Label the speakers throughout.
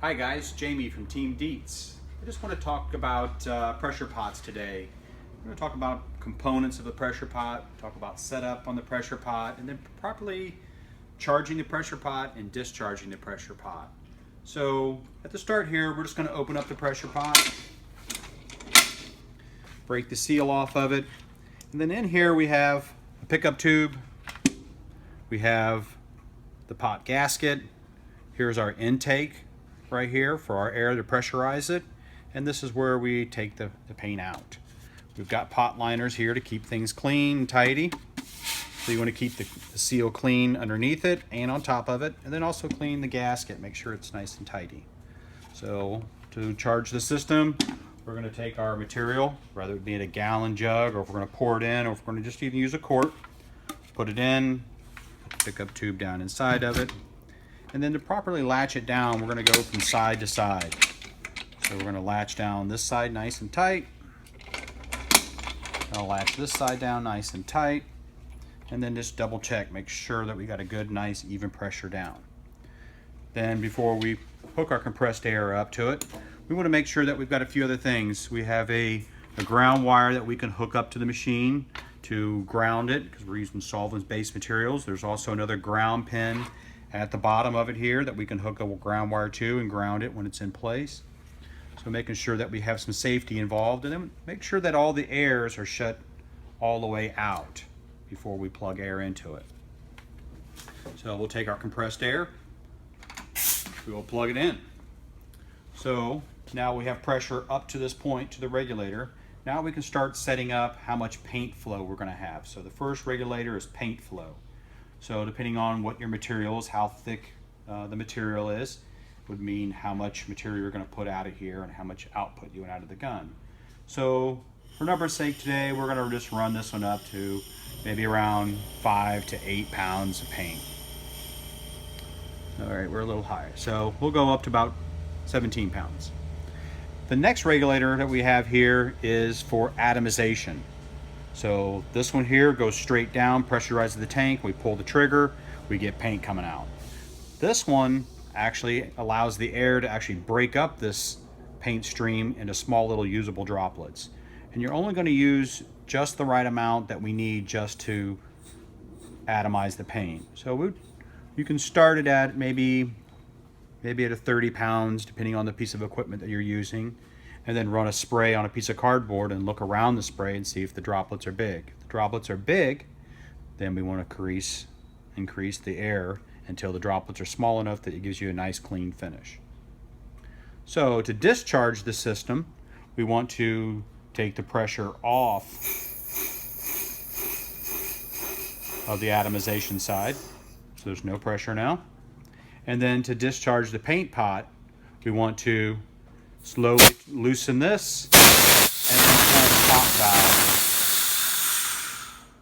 Speaker 1: Hi guys, Jamie from Team Dietz. I just want to talk about pressure pots today. I'm going to talk about components of the pressure pot, talk about setup on the pressure pot, and then properly charging the pressure pot and discharging the pressure pot. So at the start here, we're just going to open up the pressure pot, break the seal off of it, and then in here we have a pickup tube, we have the pot gasket, here's our intake right here for our air to pressurize it, and this is where we take the paint out. We've got pot liners here to keep things clean and tidy. So you want to keep the seal clean underneath it and on top of it, and then also clean the gasket, make sure it's nice and tidy. So to charge the system, we're going to take our material, whether it be in a gallon jug, or if we're going to pour it in, or if we're going to just even use a quart, put it in, put the pickup tube down inside of it. And then to properly latch it down, we're going to go from side to side. So we're going to latch down this side nice and tight. I'll latch this side down nice and tight. And then just double check, make sure that we got a good, nice, even pressure down. Then before we hook our compressed air up to it, we want to make sure that we've got a few other things. We have a ground wire that we can hook up to the machine to ground it, because we're using solvents-based materials. There's also another ground pin at the bottom of it here that we can hook a ground wire to and ground it when it's in place. So making sure that we have some safety involved, and then make sure that all the airs are shut all the way out before we plug air into it. So we'll take our compressed air, we will plug it in. So now we have pressure up to this point to the regulator. Now we can start setting up how much paint flow we're going to have. So the first regulator is paint flow. So depending on what your material is, how thick the material is, would mean how much material you're going to put out of here and how much output you want out of the gun. So for number's sake today, we're going to just run this one up to maybe around 5 to 8 pounds of paint. All right, we're a little higher. So we'll go up to about 17 pounds. The next regulator that we have here is for atomization. So this one here goes straight down, pressurizes the tank, we pull the trigger, we get paint coming out. This one actually allows the air to actually break up this paint stream into small little usable droplets. And you're only going to use just the right amount that we need just to atomize the paint. So you can start it at maybe at a 30 pounds, depending on the piece of equipment that you're using, and then run a spray on a piece of cardboard and look around the spray and see if the droplets are big. If the droplets are big, then we want to increase the air until the droplets are small enough that it gives you a nice clean finish. So to discharge the system, we want to take the pressure off of the atomization side. So there's no pressure now. And then to discharge the paint pot, we want to slowly loosen this and then pull the top valve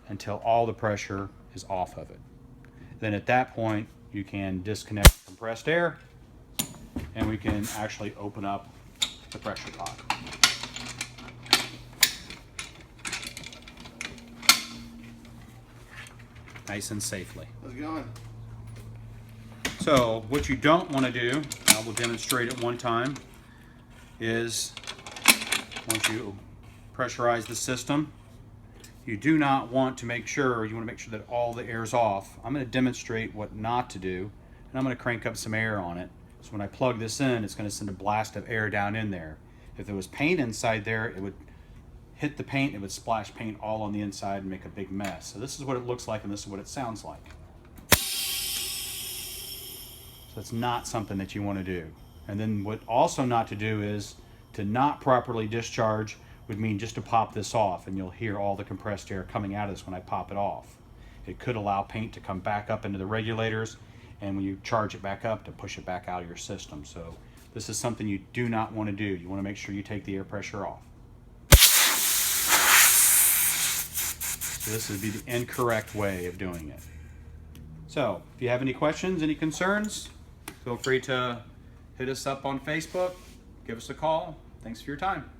Speaker 1: until all the pressure is off of it. Then at that point, you can disconnect the compressed air and we can actually open up the pressure pot. Nice and safely.
Speaker 2: How's it going?
Speaker 1: So what you don't want to do, I will demonstrate it one time, is once you pressurize the system, you do not want to make sure, you want to make sure that all the air is off. I'm going to demonstrate what not to do, and I'm going to crank up some air on it. So when I plug this in, it's going to send a blast of air down in there. If there was paint inside there, it would hit the paint, it would splash paint all on the inside and make a big mess. So this is what it looks like and this is what it sounds like. So it's not something that you want to do. And then what also not to do is to not properly discharge would mean just to pop this off, and you'll hear all the compressed air coming out of this when I pop it off. It could allow paint to come back up into the regulators, and when you charge it back up, to push it back out of your system. So this is something you do not want to do. You want to make sure you take the air pressure off. So this would be the incorrect way of doing it. So if you have any questions, any concerns, feel free to hit us up on Facebook, give us a call. Thanks for your time.